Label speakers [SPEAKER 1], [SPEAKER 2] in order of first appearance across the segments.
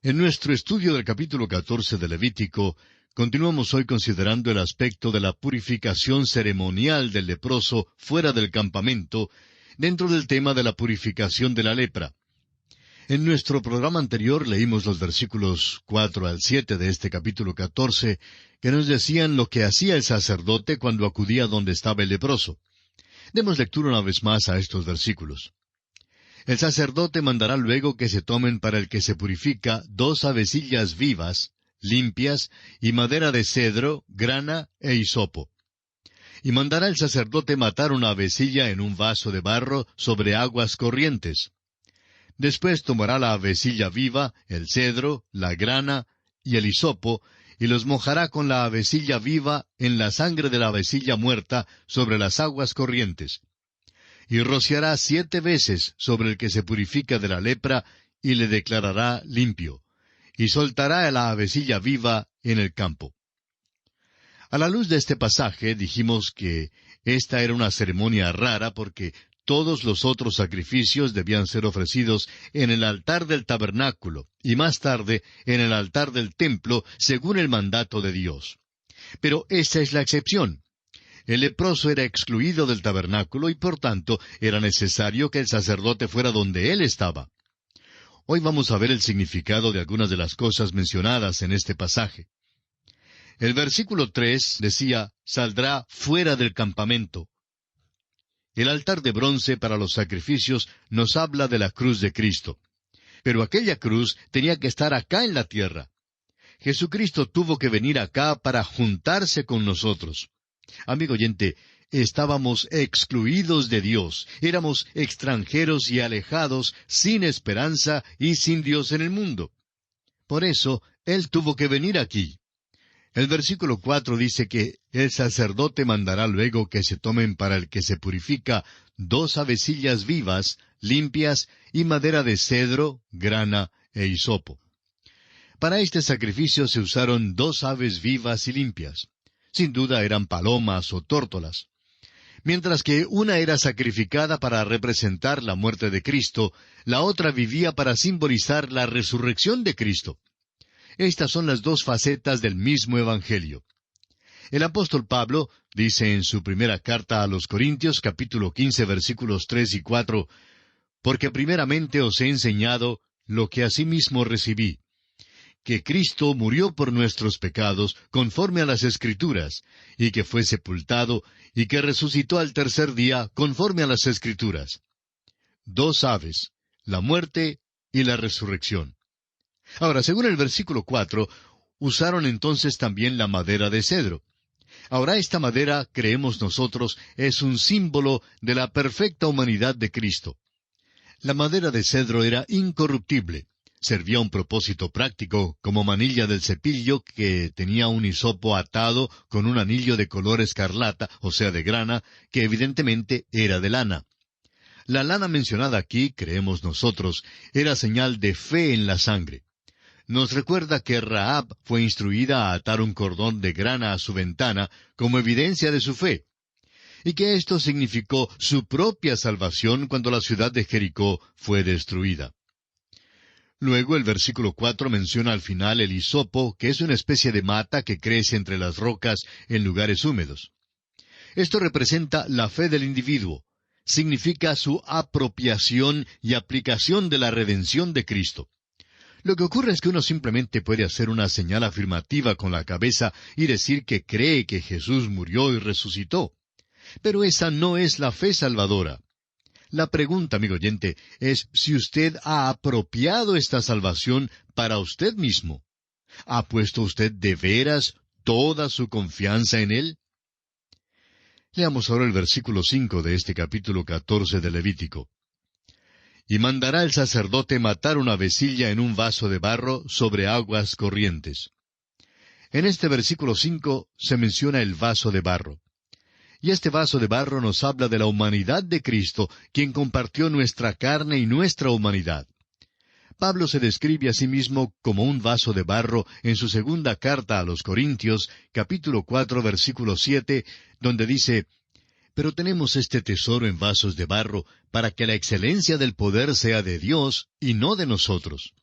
[SPEAKER 1] En nuestro estudio del capítulo 14 de Levítico, continuamos hoy considerando el aspecto de la purificación ceremonial del leproso fuera del campamento, dentro del tema de la purificación de la lepra. En nuestro programa anterior leímos los versículos 4 al 7 de este capítulo 14, que nos decían lo que hacía el sacerdote cuando acudía donde estaba el leproso. Demos lectura una vez más a estos versículos. El sacerdote mandará luego que se tomen para el que se purifica 2 avecillas vivas, limpias, y madera de cedro, grana e hisopo. Y mandará el sacerdote matar una avecilla en un vaso de barro sobre aguas corrientes. Después tomará la avecilla viva, el cedro, la grana y el hisopo, y los mojará con la avecilla viva en la sangre de la avecilla muerta sobre las aguas corrientes. Y rociará 7 veces sobre el que se purifica de la lepra, y le declarará limpio. Y soltará la avecilla viva en el campo. A la luz de este pasaje dijimos que esta era una ceremonia rara porque todos los otros sacrificios debían ser ofrecidos en el altar del tabernáculo y más tarde en el altar del templo según el mandato de Dios. Pero esta es la excepción. El leproso era excluido del tabernáculo y por tanto era necesario que el sacerdote fuera donde él estaba. Hoy vamos a ver el significado de algunas de las cosas mencionadas en este pasaje. El versículo 3 decía, saldrá fuera del campamento. El altar de bronce para los sacrificios nos habla de la cruz de Cristo. Pero aquella cruz tenía que estar acá en la tierra. Jesucristo tuvo que venir acá para juntarse con nosotros. Amigo oyente, estábamos excluidos de Dios, éramos extranjeros y alejados, sin esperanza y sin Dios en el mundo. Por eso, Él tuvo que venir aquí. El versículo 4 dice que el sacerdote mandará luego que se tomen para el que se purifica 2 avecillas vivas, limpias, y madera de cedro, grana e hisopo. Para este sacrificio se usaron 2 aves vivas y limpias. Sin duda eran palomas o tórtolas. Mientras que una era sacrificada para representar la muerte de Cristo, la otra vivía para simbolizar la resurrección de Cristo. Estas son las 2 facetas del mismo Evangelio. El apóstol Pablo dice en su primera carta a los Corintios, capítulo 15, versículos 3 y 4, «Porque primeramente os he enseñado lo que asimismo recibí, que Cristo murió por nuestros pecados conforme a las Escrituras, y que fue sepultado, y que resucitó al tercer día conforme a las Escrituras». 2 aves, la muerte y la resurrección. Ahora, según el versículo 4, usaron entonces también la madera de cedro. Ahora, esta madera, creemos nosotros, es un símbolo de la perfecta humanidad de Cristo. La madera de cedro era incorruptible. Servía un propósito práctico, como manilla del cepillo que tenía un hisopo atado con un anillo de color escarlata, o sea de grana, que evidentemente era de lana. La lana mencionada aquí, creemos nosotros, era señal de fe en la sangre. Nos recuerda que Rahab fue instruida a atar un cordón de grana a su ventana como evidencia de su fe, y que esto significó su propia salvación cuando la ciudad de Jericó fue destruida. Luego el versículo 4 menciona al final el hisopo, que es una especie de mata que crece entre las rocas en lugares húmedos. Esto representa la fe del individuo. Significa su apropiación y aplicación de la redención de Cristo. Lo que ocurre es que uno simplemente puede hacer una señal afirmativa con la cabeza y decir que cree que Jesús murió y resucitó. Pero esa no es la fe salvadora. La pregunta, amigo oyente, es si usted ha apropiado esta salvación para usted mismo. ¿Ha puesto usted de veras toda su confianza en Él? Leamos ahora el versículo 5 de este capítulo 14 de Levítico. «Y mandará el sacerdote matar una avecilla en un vaso de barro sobre aguas corrientes». En este versículo 5 se menciona el vaso de barro. Y este vaso de barro nos habla de la humanidad de Cristo, quien compartió nuestra carne y nuestra humanidad. Pablo se describe a sí mismo como un vaso de barro en su segunda carta a los Corintios, capítulo 4, versículo 7, donde dice, «Pero tenemos este tesoro en vasos de barro, para que la excelencia del poder sea de Dios y no de nosotros».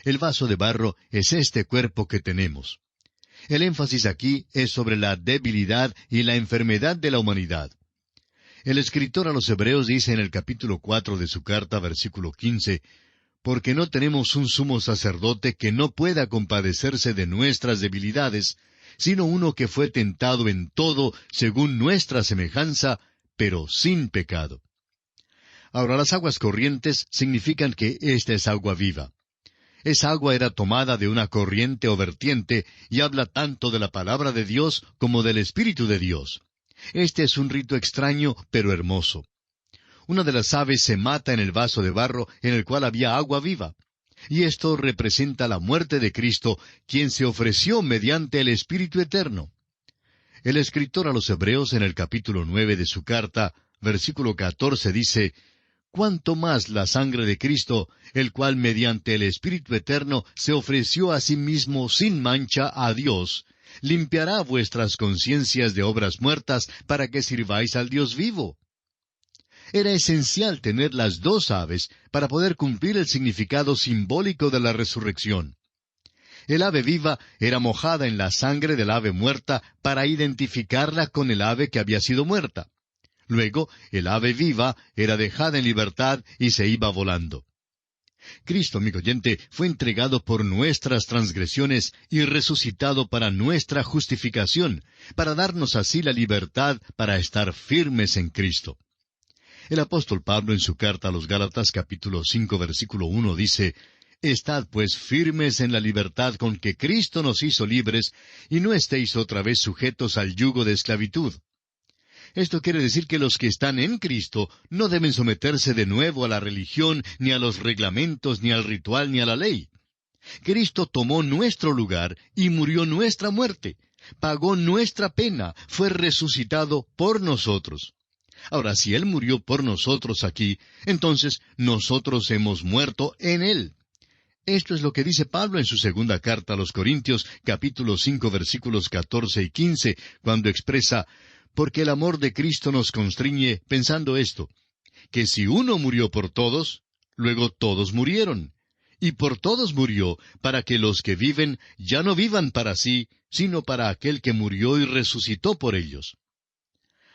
[SPEAKER 1] El vaso de barro es este cuerpo que tenemos. El énfasis aquí es sobre la debilidad y la enfermedad de la humanidad. El escritor a los Hebreos dice en el capítulo 4 de su carta, versículo 15, «Porque no tenemos un sumo sacerdote que no pueda compadecerse de nuestras debilidades, sino uno que fue tentado en todo según nuestra semejanza, pero sin pecado». Ahora, las aguas corrientes significan que esta es agua viva. Esa agua era tomada de una corriente o vertiente y habla tanto de la palabra de Dios como del Espíritu de Dios. Este es un rito extraño, pero hermoso. Una de las aves se mata en el vaso de barro en el cual había agua viva. Y esto representa la muerte de Cristo, quien se ofreció mediante el Espíritu Eterno. El escritor a los Hebreos en el capítulo 9 de su carta, versículo 14 dice, «Cuánto más la sangre de Cristo, el cual mediante el Espíritu Eterno se ofreció a sí mismo sin mancha a Dios, limpiará vuestras conciencias de obras muertas para que sirváis al Dios vivo». Era esencial tener las dos aves para poder cumplir el significado simbólico de la resurrección. El ave viva era mojada en la sangre del ave muerta para identificarla con el ave que había sido muerta. Luego, el ave viva era dejada en libertad y se iba volando. Cristo, amigo oyente, fue entregado por nuestras transgresiones y resucitado para nuestra justificación, para darnos así la libertad para estar firmes en Cristo. El apóstol Pablo en su carta a los Gálatas capítulo 5 versículo 1 dice, «Estad pues firmes en la libertad con que Cristo nos hizo libres, y no estéis otra vez sujetos al yugo de esclavitud». Esto quiere decir que los que están en Cristo no deben someterse de nuevo a la religión, ni a los reglamentos, ni al ritual, ni a la ley. Cristo tomó nuestro lugar y murió nuestra muerte, pagó nuestra pena, fue resucitado por nosotros. Ahora, si Él murió por nosotros aquí, entonces nosotros hemos muerto en Él. Esto es lo que dice Pablo en su segunda carta a los Corintios, capítulo 5, versículos 14 y 15, cuando expresa, «Porque el amor de Cristo nos constriñe pensando esto, que si uno murió por todos, luego todos murieron. Y por todos murió, para que los que viven ya no vivan para sí, sino para aquel que murió y resucitó por ellos».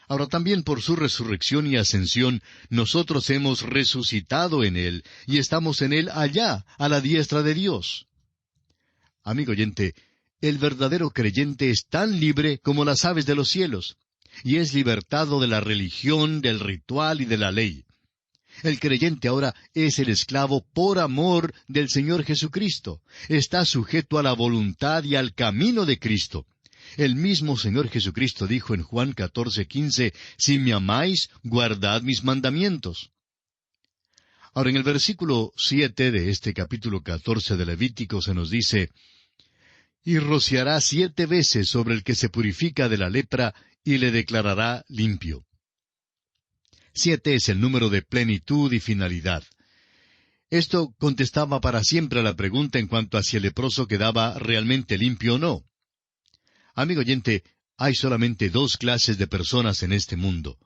[SPEAKER 1] Ahora también por su resurrección y ascensión, nosotros hemos resucitado en Él, y estamos en Él allá, a la diestra de Dios. Amigo oyente, el verdadero creyente es tan libre como las aves de los cielos, y es libertado de la religión, del ritual y de la ley. El creyente ahora es el esclavo por amor del Señor Jesucristo. Está sujeto a la voluntad y al camino de Cristo. El mismo Señor Jesucristo dijo en Juan 14:15, «Si me amáis, guardad mis mandamientos». Ahora, en el versículo 7 de este capítulo 14 de Levítico se nos dice, «Y rociará 7 veces sobre el que se purifica de la lepra, y le declarará limpio». 7 es el número de plenitud y finalidad. Esto contestaba para siempre a la pregunta en cuanto a si el leproso quedaba realmente limpio o no. Amigo oyente, hay solamente 2 clases de personas en este mundo.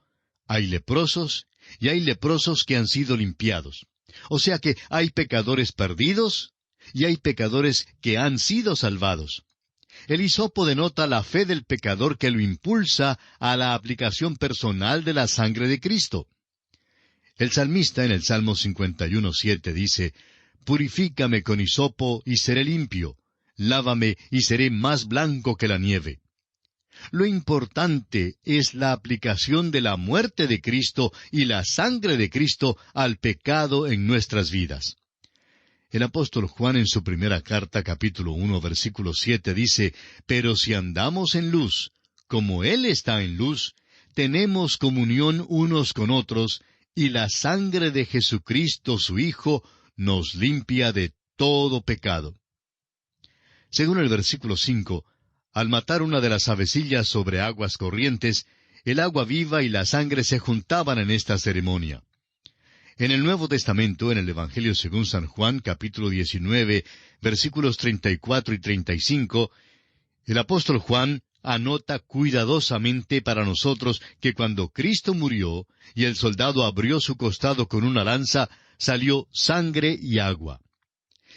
[SPEAKER 1] Hay leprosos y hay leprosos que han sido limpiados. O sea que hay pecadores perdidos y hay pecadores que han sido salvados. El hisopo denota la fe del pecador que lo impulsa a la aplicación personal de la sangre de Cristo. El salmista en el Salmo 51:7 dice, «Purifícame con hisopo y seré limpio. Lávame y seré más blanco que la nieve». Lo importante es la aplicación de la muerte de Cristo y la sangre de Cristo al pecado en nuestras vidas. El apóstol Juan en su primera carta, capítulo 1, versículo 7, dice, «Pero si andamos en luz, como Él está en luz, tenemos comunión unos con otros, y la sangre de Jesucristo su Hijo nos limpia de todo pecado». Según el versículo 5, al matar una de las avecillas sobre aguas corrientes, el agua viva y la sangre se juntaban en esta ceremonia. En el Nuevo Testamento, en el Evangelio según San Juan, capítulo 19, versículos 34 y 35, el apóstol Juan anota cuidadosamente para nosotros que cuando Cristo murió y el soldado abrió su costado con una lanza, salió sangre y agua.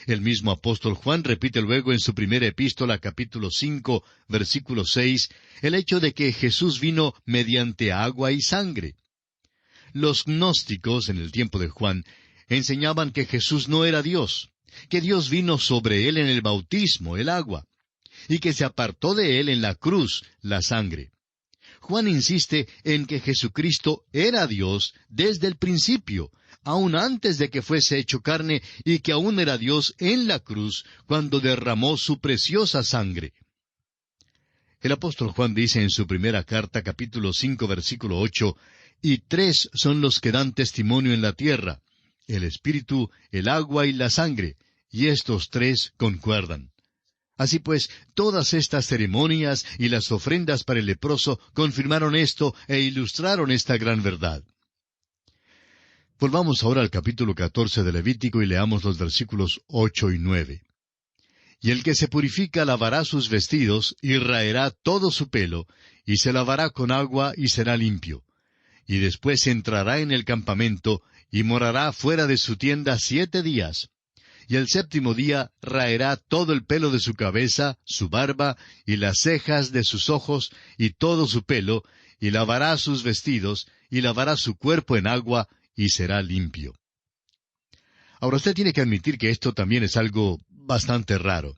[SPEAKER 1] El mismo apóstol Juan repite luego en su primera epístola, capítulo 5, versículo 6, el hecho de que Jesús vino mediante agua y sangre. Los gnósticos, en el tiempo de Juan, enseñaban que Jesús no era Dios, que Dios vino sobre él en el bautismo, el agua, y que se apartó de él en la cruz, la sangre. Juan insiste en que Jesucristo era Dios desde el principio, aun antes de que fuese hecho carne, y que aún era Dios en la cruz cuando derramó su preciosa sangre. El apóstol Juan dice en su primera carta, capítulo 5, versículo 8, «Y tres son los que dan testimonio en la tierra, el Espíritu, el agua y la sangre, y estos tres concuerdan». Así pues, todas estas ceremonias y las ofrendas para el leproso confirmaron esto e ilustraron esta gran verdad. Volvamos ahora al capítulo 14 de Levítico y leamos los versículos 8 y 9. «Y el que se purifica lavará sus vestidos, y raerá todo su pelo, y se lavará con agua, y será limpio. Y después entrará en el campamento, y morará fuera de su tienda 7 días. Y el séptimo día raerá todo el pelo de su cabeza, su barba, y las cejas de sus ojos, y todo su pelo, y lavará sus vestidos, y lavará su cuerpo en agua, y será limpio». Ahora usted tiene que admitir que esto también es algo bastante raro.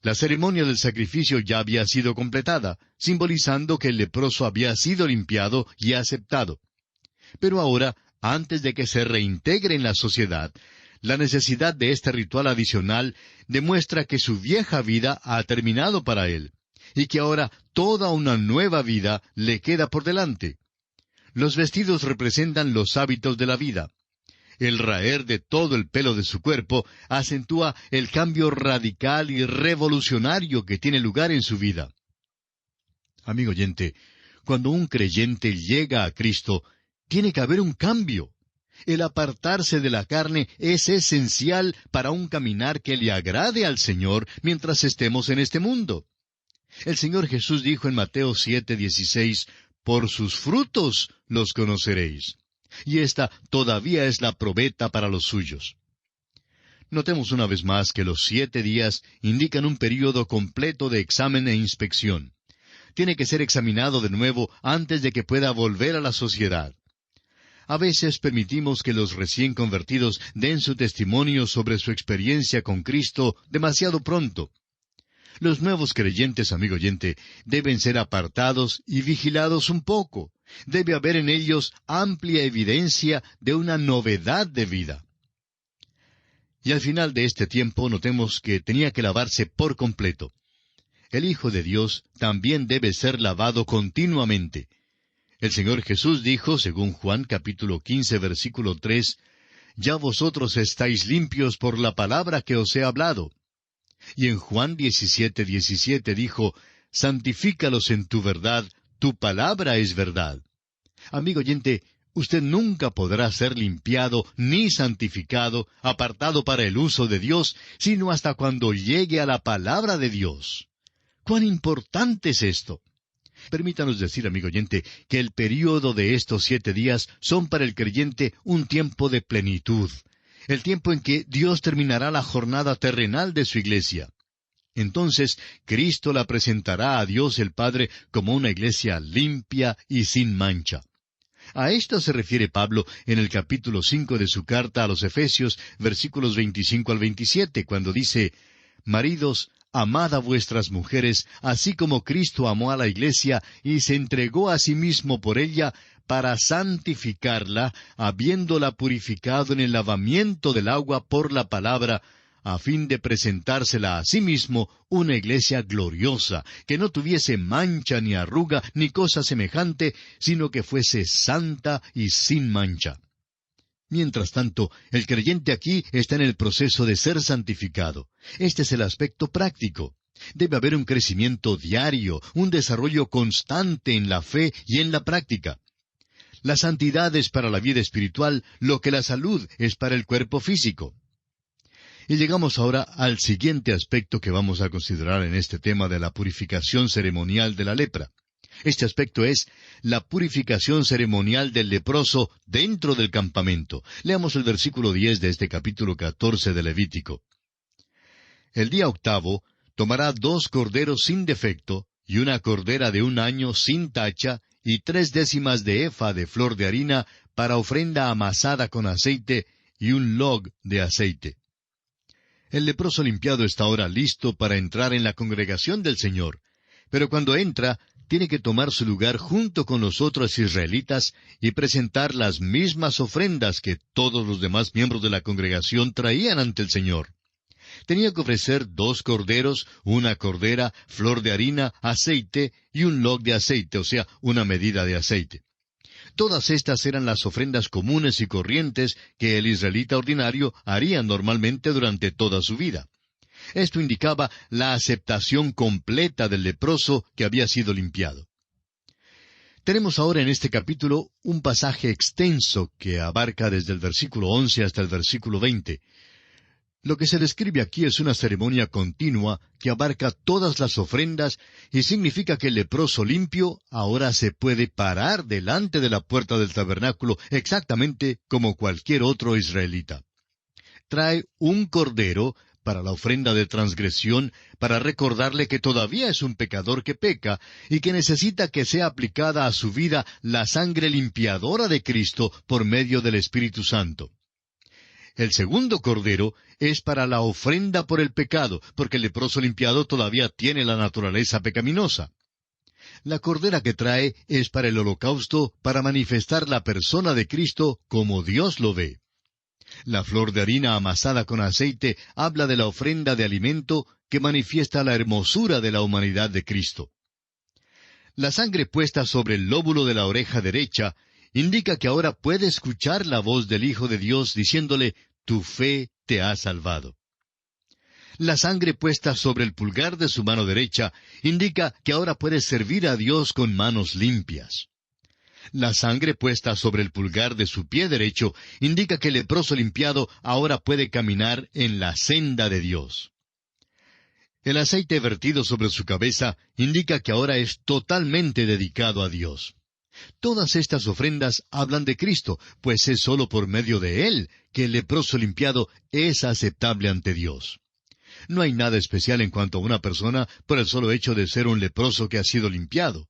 [SPEAKER 1] La ceremonia del sacrificio ya había sido completada, simbolizando que el leproso había sido limpiado y aceptado. Pero ahora, antes de que se reintegre en la sociedad, la necesidad de este ritual adicional demuestra que su vieja vida ha terminado para él, y que ahora toda una nueva vida le queda por delante. Los vestidos representan los hábitos de la vida. El raer de todo el pelo de su cuerpo acentúa el cambio radical y revolucionario que tiene lugar en su vida. Amigo oyente, cuando un creyente llega a Cristo, tiene que haber un cambio. El apartarse de la carne es esencial para un caminar que le agrade al Señor mientras estemos en este mundo. El Señor Jesús dijo en Mateo 7:16, «Por sus frutos los conoceréis». Y esta todavía es la probeta para los suyos. Notemos una vez más que los 7 días indican un período completo de examen e inspección. Tiene que ser examinado de nuevo antes de que pueda volver a la sociedad. A veces permitimos que los recién convertidos den su testimonio sobre su experiencia con Cristo demasiado pronto. Los nuevos creyentes, amigo oyente, deben ser apartados y vigilados un poco. Debe haber en ellos amplia evidencia de una novedad de vida. Y al final de este tiempo notemos que tenía que lavarse por completo. El Hijo de Dios también debe ser lavado continuamente. El Señor Jesús dijo, según Juan capítulo 15, versículo 3, «Ya vosotros estáis limpios por la palabra que os he hablado». Y en Juan 17:17 dijo, «Santifícalos en tu verdad, tu palabra es verdad». Amigo oyente, usted nunca podrá ser limpiado ni santificado, apartado para el uso de Dios, sino hasta cuando llegue a la palabra de Dios. ¡Cuán importante es esto! Permítanos decir, amigo oyente, que el período de estos 7 días son para el creyente un tiempo de plenitud, el tiempo en que Dios terminará la jornada terrenal de su iglesia. Entonces, Cristo la presentará a Dios el Padre como una iglesia limpia y sin mancha. A esto se refiere Pablo en el capítulo 5 de su carta a los Efesios, versículos 25 al 27, cuando dice, «Maridos, amad a vuestras mujeres, así como Cristo amó a la iglesia y se entregó a sí mismo por ella, para santificarla, habiéndola purificado en el lavamiento del agua por la palabra, a fin de presentársela a sí mismo una iglesia gloriosa, que no tuviese mancha ni arruga ni cosa semejante, sino que fuese santa y sin mancha». Mientras tanto, el creyente aquí está en el proceso de ser santificado. Este es el aspecto práctico. Debe haber un crecimiento diario, un desarrollo constante en la fe y en la práctica. La santidad es para la vida espiritual lo que la salud es para el cuerpo físico. Y llegamos ahora al siguiente aspecto que vamos a considerar en este tema de la purificación ceremonial de la lepra. Este aspecto es la purificación ceremonial del leproso dentro del campamento. Leamos el versículo 10 de este capítulo 14 de Levítico. El día octavo tomará 2 corderos sin defecto, y una cordera de 1 año sin tacha, y 3/10 de efa de flor de harina para ofrenda amasada con aceite, y un log de aceite. El leproso limpiado está ahora listo para entrar en la congregación del Señor, pero cuando entra, tiene que tomar su lugar junto con los otros israelitas y presentar las mismas ofrendas que todos los demás miembros de la congregación traían ante el Señor. Tenía que ofrecer 2 corderos, una cordera, flor de harina, aceite y un log de aceite, o sea, una medida de aceite. Todas estas eran las ofrendas comunes y corrientes que el israelita ordinario haría normalmente durante toda su vida. Esto indicaba la aceptación completa del leproso que había sido limpiado. Tenemos ahora en este capítulo un pasaje extenso que abarca desde el versículo 11 hasta el versículo 20. Lo que se describe aquí es una ceremonia continua que abarca todas las ofrendas y significa que el leproso limpio ahora se puede parar delante de la puerta del tabernáculo exactamente como cualquier otro israelita. Trae un cordero para la ofrenda de transgresión, para recordarle que todavía es un pecador que peca y que necesita que sea aplicada a su vida la sangre limpiadora de Cristo por medio del Espíritu Santo. El segundo cordero es para la ofrenda por el pecado, porque el leproso limpiado todavía tiene la naturaleza pecaminosa. La cordera que trae es para el holocausto, para manifestar la persona de Cristo como Dios lo ve. La flor de harina amasada con aceite habla de la ofrenda de alimento que manifiesta la hermosura de la humanidad de Cristo. La sangre puesta sobre el lóbulo de la oreja derecha indica que ahora puede escuchar la voz del Hijo de Dios diciéndole, «Tu fe te ha salvado». La sangre puesta sobre el pulgar de su mano derecha indica que ahora puede servir a Dios con manos limpias. La sangre puesta sobre el pulgar de su pie derecho indica que el leproso limpiado ahora puede caminar en la senda de Dios. El aceite vertido sobre su cabeza indica que ahora es totalmente dedicado a Dios. Todas estas ofrendas hablan de Cristo, pues es sólo por medio de Él que el leproso limpiado es aceptable ante Dios. No hay nada especial en cuanto a una persona por el solo hecho de ser un leproso que ha sido limpiado.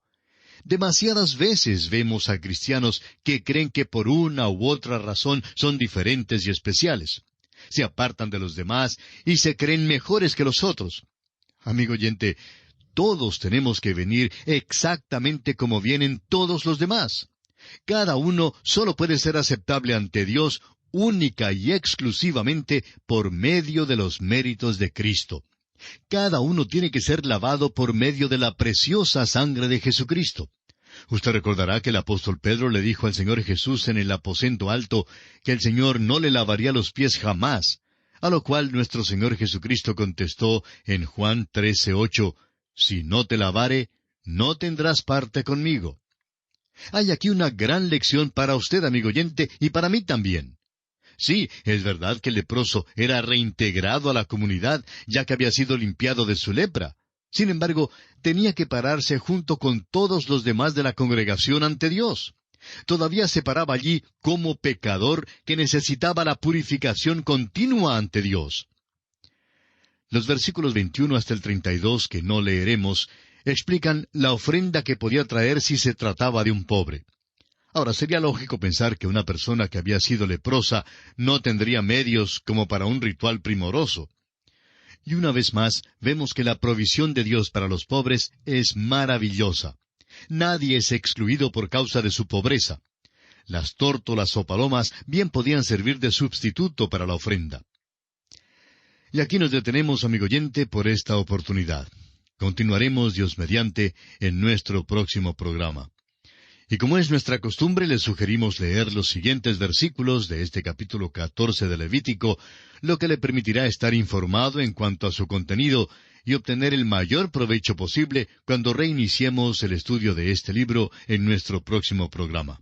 [SPEAKER 1] Demasiadas veces vemos a cristianos que creen que por una u otra razón son diferentes y especiales. Se apartan de los demás y se creen mejores que los otros. Amigo oyente, todos tenemos que venir exactamente como vienen todos los demás. Cada uno solo puede ser aceptable ante Dios única y exclusivamente por medio de los méritos de Cristo. Cada uno tiene que ser lavado por medio de la preciosa sangre de Jesucristo. Usted recordará que el apóstol Pedro le dijo al Señor Jesús en el aposento alto que el Señor no le lavaría los pies jamás, a lo cual nuestro Señor Jesucristo contestó en Juan 13:8, «Si no te lavare, no tendrás parte conmigo». Hay aquí una gran lección para usted, amigo oyente, y para mí también. Sí, es verdad que el leproso era reintegrado a la comunidad, ya que había sido limpiado de su lepra. Sin embargo, tenía que pararse junto con todos los demás de la congregación ante Dios. Todavía se paraba allí como pecador que necesitaba la purificación continua ante Dios. Los versículos 21 hasta el 32, que no leeremos, explican la ofrenda que podía traer si se trataba de un pobre. Ahora, sería lógico pensar que una persona que había sido leprosa no tendría medios como para un ritual primoroso. Y una vez más, vemos que la provisión de Dios para los pobres es maravillosa. Nadie es excluido por causa de su pobreza. Las tórtolas o palomas bien podían servir de sustituto para la ofrenda. Y aquí nos detenemos, amigo oyente, por esta oportunidad. Continuaremos, Dios mediante, en nuestro próximo programa. Y como es nuestra costumbre, les sugerimos leer los siguientes versículos de este capítulo 14 de Levítico, lo que le permitirá estar informado en cuanto a su contenido y obtener el mayor provecho posible cuando reiniciemos el estudio de este libro en nuestro próximo programa.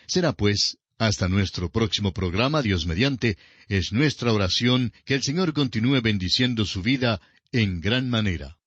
[SPEAKER 1] Será pues, hasta nuestro próximo programa, Dios mediante, es nuestra oración que el Señor continúe bendiciendo su vida en gran manera.